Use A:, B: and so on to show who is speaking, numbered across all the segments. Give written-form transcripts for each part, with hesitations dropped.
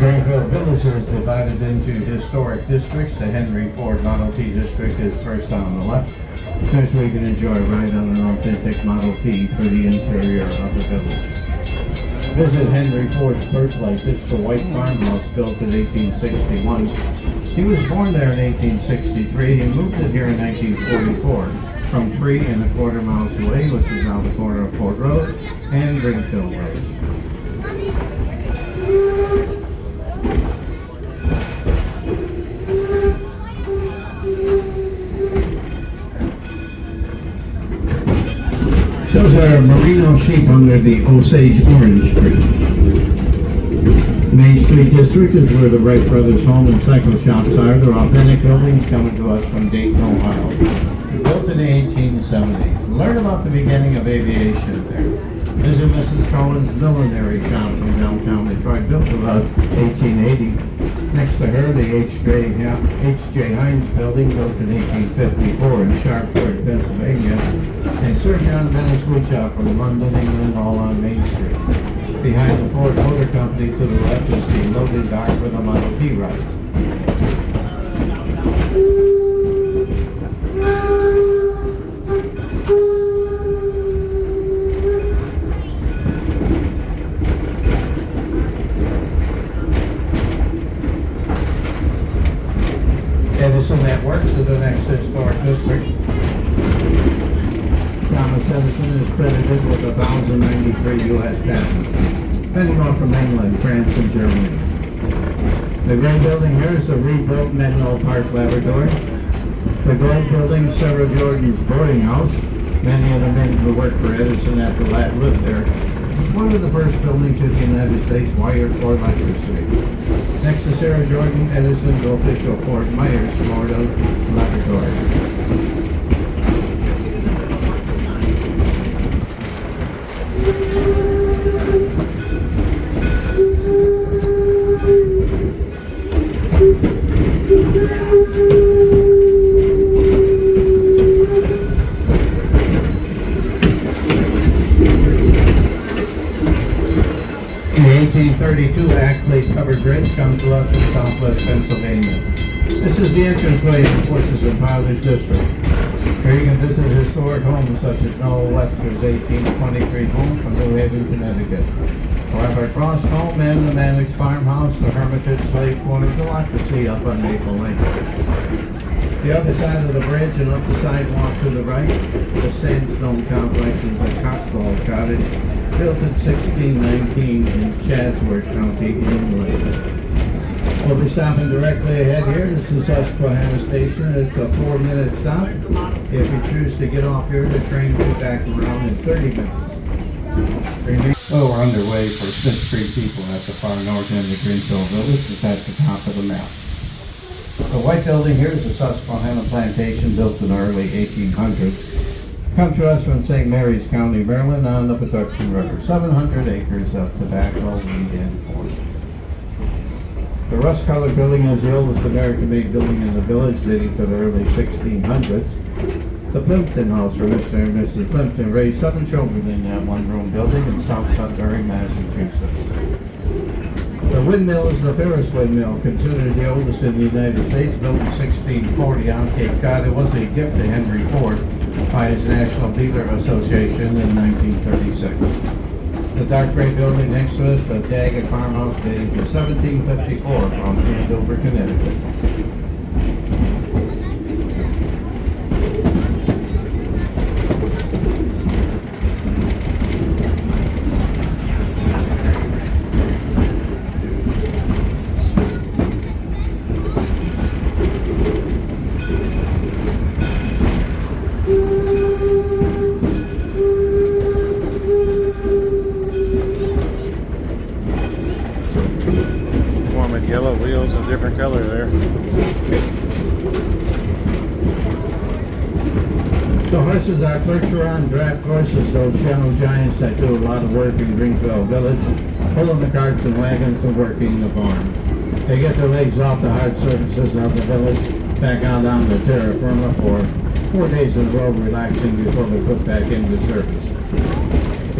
A: Greenfield Village is divided into historic districts. The Henry Ford Model T district is first on the left. There's where you can enjoy a ride on an authentic Model T through the interior of the village. Visit Henry Ford's birthplace. It's the white farmhouse built in 1861. He was born there in 1863. He moved it here in 1944 from 3¼ miles away, which is now the corner of Ford Road and Greenfield Road. Those are merino sheep under the Osage orange tree. Main Street District is where the Wright Brothers Home and Cycle Shops are. They're authentic buildings coming to us from Dayton, Ohio. Built in the 1870s. Learn about the beginning of aviation there. Visit Mrs. Cohen's millinery shop from downtown Detroit, built about 1880. Next to her, the H.J. Heinz building, built in 1854 in Sharpsburg, Pennsylvania. And Sir John Bennett's Wood Shop from London, England, all on Main Street. Behind the Ford Motor Company to the left is the loading dock for the Model T rides. Edison Networks is the next historic district. Thomas Edison is credited with 1,093 U.S. patents, pending on from England, France, and Germany. The gray building here is the rebuilt Menlo Park Laboratory. The gold building, Sarah Jordan's boarding house. Many of the men who worked for Edison at the lab lived there. It's one of the first buildings in the United States wired for electricity. Next to Sarah Jordan, Edison's official Fort Myers, Florida laboratory. The 1832 Ackley Covered Bridge comes to us from southwest Pennsylvania. This is the entranceway to Forces and Powders District. Here you can visit historic homes such as Noel Webster's 1823 home from New Haven, Connecticut. Robert Frost home and the Mannix farmhouse, the Hermitage Slave Quarters, a lot to see up on Maple Lane. The other side of the bridge and up the sidewalk to the right, the sandstone complex is the Cotswold Cottage, built in 1619 in Chadsworth County, England. We'll be stopping directly ahead here. This is Susquehanna Station. It's a 4-minute stop. If you choose to get off here, the train will be back around in 30 minutes. Well, we're underway for Smith Street people at the far north end of Greenfield Village. It's at the top of the map. The white building here is the Susquehanna Plantation, built in the early 1800s. Comes to us from St. Mary's County, Maryland, on the Patuxent River. 700 acres of tobacco, wheat, and corn. The rust-colored building is the oldest American-made building in the village, dating to the early 1600s. The Plimpton House, where Mr. and Mrs. Plimpton raised 7 children in that one-room building in South Sudbury, Massachusetts. The windmill is the Ferris windmill, considered the oldest in the United States, built in 1640 on Cape Cod. It was a gift to Henry Ford by his National Dealer Association in 1936. The dark gray building next to us, the Daggett farmhouse, dating to 1754 from Andover, Connecticut.
B: Yellow wheels, a different color there.
A: The horses are Percheron draft horses, those Channel Giants that do a lot of work in Greenfield Village, pulling the carts and wagons and working the farm. They get their legs off the hard surfaces of the village, back out on the terra firma for 4 days in a row, relaxing before they're put back into service.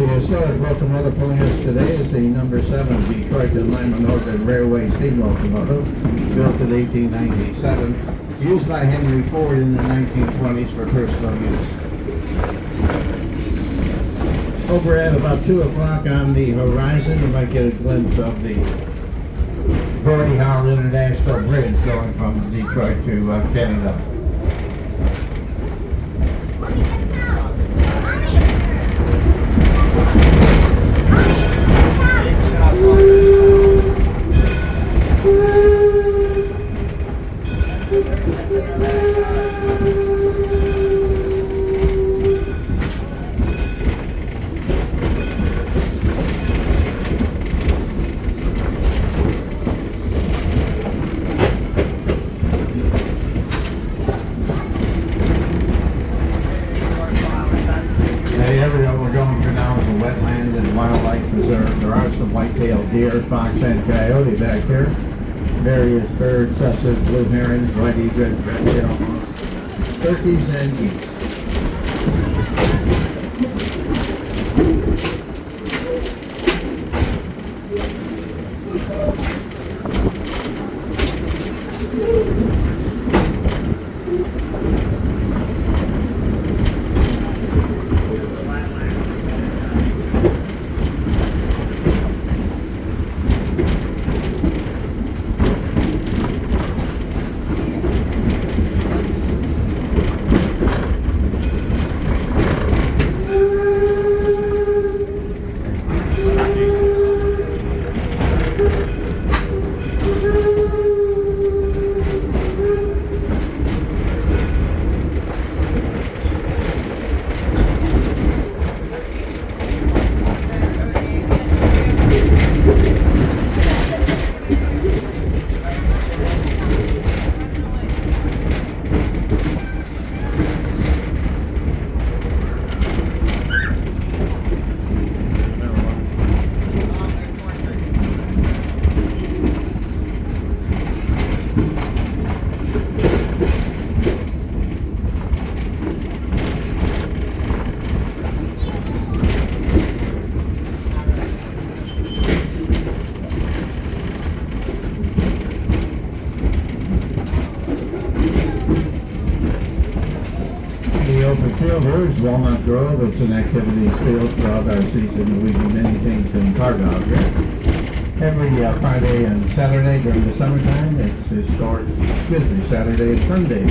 A: The historic locomotive pulling us today is the number 7 Detroit and Lima Northern Railway steam locomotive, built in 1897, used by Henry Ford in the 1920s for personal use. Over at about 2 o'clock on the horizon, you might get a glimpse of the Gordie Howe International Bridge going from Detroit to Canada. We're going through now is a wetland and wildlife preserve. There are some white-tailed deer, fox, and coyote back here. Various birds such as blue herons, white egrets, red-tailed moose, turkeys, and geese. Here is Walnut Grove. It's an activities field throughout our season. We do many things in cargo out here. Every Friday and Saturday during the summertime, it's historic, Saturday and Sunday,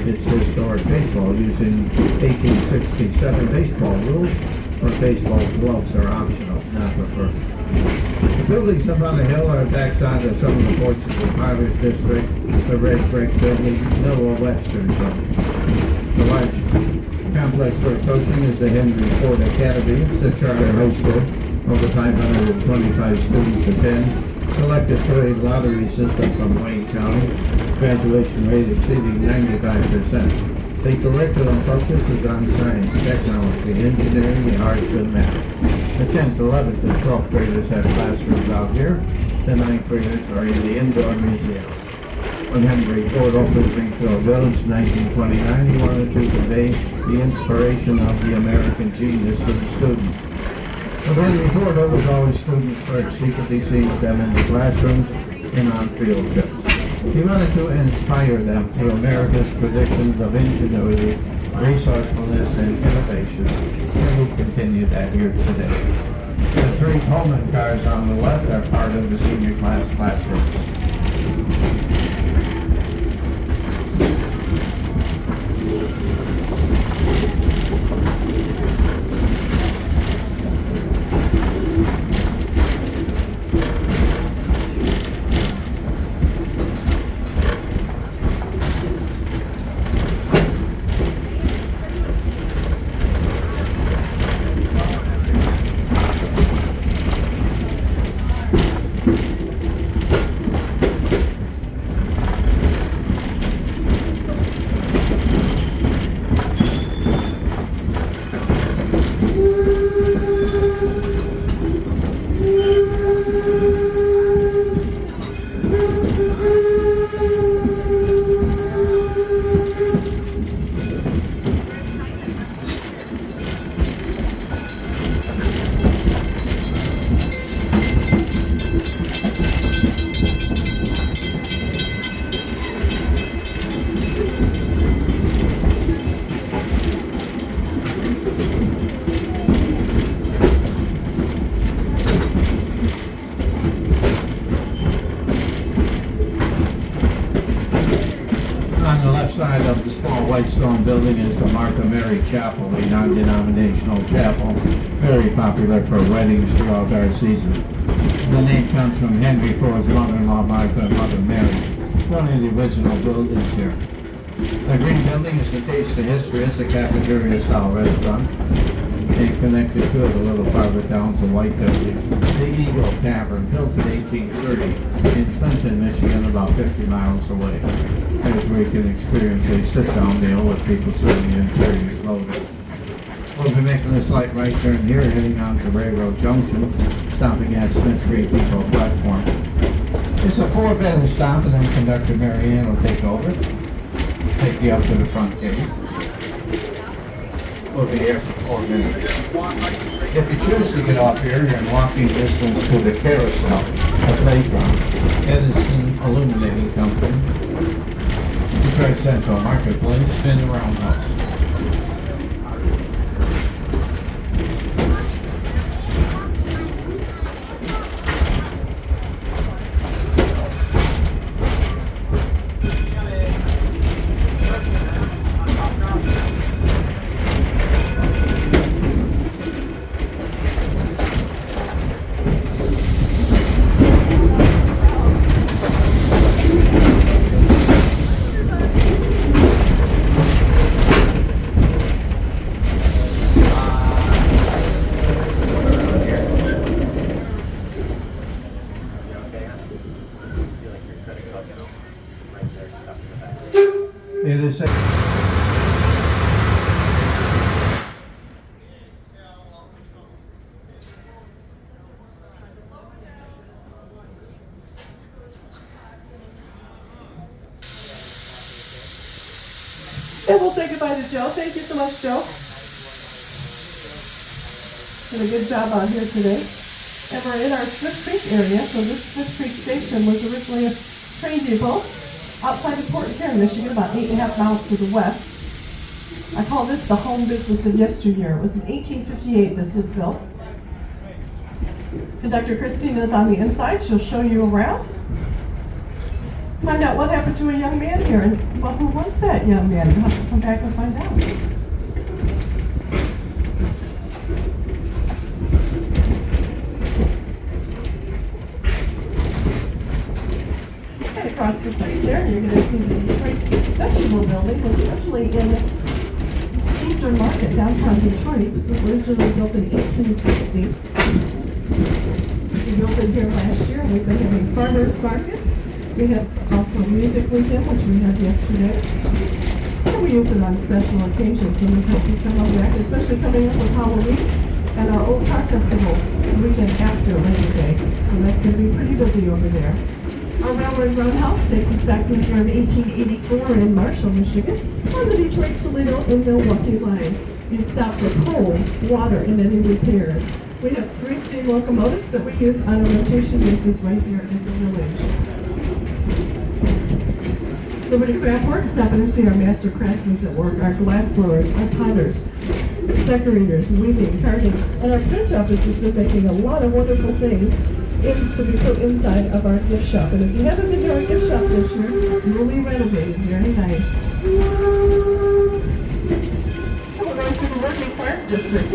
A: it's historic baseball using 1867 baseball rules, where baseball gloves are optional, not preferred. The buildings up on the hill are backside of some of the porches of Harvest District, the red brick building, Noah Webster Zone. The large complex for coaching is the Henry Ford Academy. It's a charter high school. Over 525 students attend. Selected trade lottery system from Wayne County. Graduation rate exceeding 95%. The curriculum focus is on science, technology, engineering, and arts and math. The 10th, 11th, and 12th graders have classrooms out here. The 9th graders are in the indoor museum. When Henry Ford opened Greenfield Village in 1929, he wanted to convey the inspiration of the American genius to the students. But Henry Ford was always students first. He could be seen with them in the classrooms and on field trips. He wanted to inspire them through America's traditions of ingenuity, resourcefulness, and innovation. And we continue that here today. The 3 Pullman cars on the left are part of the senior class classrooms. outside of the small white stone building is the Martha Mary Chapel, a non-denominational chapel, very popular for weddings throughout our season. The name comes from Henry Ford's mother-in-law Martha and Mother Mary. It's one of the original buildings here. The green building is the Taste of History. It's a cafeteria-style restaurant. And connected to it a little farther down is the white building, the Eagle Tavern, built in 1830 in Clinton, Michigan, about 50 miles away. There's where you can experience a sit-down meal with people sitting in interior clothing. We'll be making this light right turn here, heading on to Railroad Junction, stopping at Smith Street Depot platform. It's a 4-minute stop, and then Conductor Mary Ann will take over, take you up to the front gate. We'll be here for 4 minutes. If you choose to get off here, you're in walking distance to the carousel, a playground, Edison Illuminating Company, Detroit Central Marketplace, and the Roundhouse. It is a
C: And we'll say goodbye to Joe. Thank you so much, Joe. Did a good job out here today. And we're in our Smith Creek area. So this Smith Creek station was originally a train depot outside of Port Huron, Michigan, about 8.5 miles to the west. I call this the home business of yesteryear. It was in 1858 this was built. Conductor Christina is on the inside. She'll show you around. Find out what happened to a young man here, and well, who was that young man? You'll have to come back and find out. And across the street there, you're going to see the Detroit Vegetable Building was originally in Eastern Market, downtown Detroit. It was originally built in 1860. We built it here last year. We've been having farmers markets. We have also music weekend, which we had yesterday. And we use it on special occasions, so we hope you come on back, especially coming up with Halloween and our Old Car Festival the weekend after Labor Day. So that's going to be pretty busy over there. Our railroad roundhouse takes us back to here in 1884 in Marshall, Michigan, on the Detroit-Toledo and Milwaukee line. You'd stop for coal, water, and any repairs. We have 3 steam locomotives that we use on a rotation basis right here in the village. Liberty Craft Works, stop in and see our master craftsmen at work, our glass blowers, our potters, decorators, weaving, carving, and our print office has been making a lot of wonderful things to be put inside of our gift shop. And if you haven't been to our gift shop this year, newly renovated, very nice. So we're going to the Working Farm District.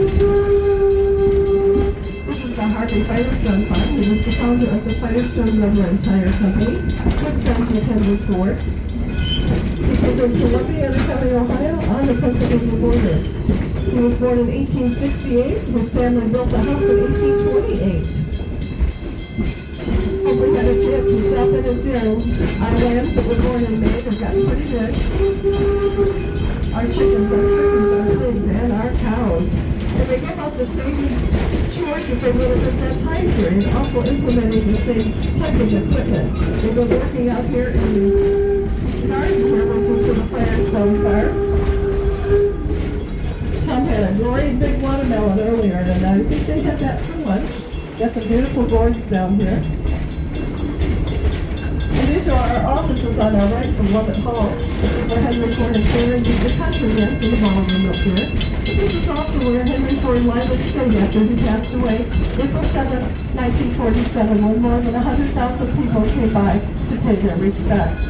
C: This is the Harvey Firestone Farm. He was the founder of the Firestone Rubber and Tire Company, good friends with Henry Ford. This was in Columbia County, Ohio, on the Pennsylvania border. He was born in 1868. His family built a house in 1828. Hope we had a chance to stop in and see our lambs that were born in May. They've gotten pretty big. Our chickens, our pigs, and our cows. And they give out the same chores that they would have at that time period, also implementing the same type of equipment. They go working out here in garden here, which is for the Firestone Farm. Tom had a great big watermelon earlier, and I think they had that for lunch. Got some beautiful gourds down here. And these are our offices on our right from Lovett Hall. This is where Henry Ford and Taylor used the country in the ballroom up here. This is also where Henry Ford lively sang after he passed away, April 7, 1947, when more than 100,000 people came by to pay their respects.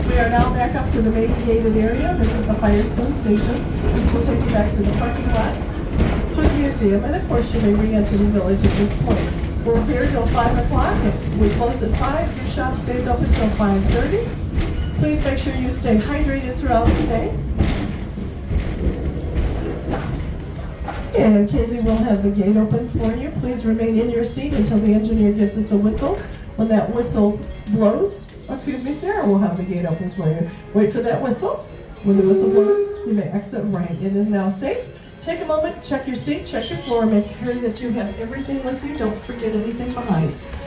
C: We are now back up to the main gated area. This is the Firestone station. This will take you back to the parking lot, to the museum, and of course you may re-enter the village at this point. We're here till 5 o'clock. We close at 5. Your shop stays open till 5:30. Please make sure you stay hydrated throughout the day. And Candy will have the gate open for you. Please remain in your seat until the engineer gives us a whistle. When that whistle blows, Sarah will have the gate open for you. Wait for that whistle. When the whistle blows, you may exit right. It is now safe. Take a moment, check your seat, check your floor, make sure that you have everything with you. Don't forget anything behind.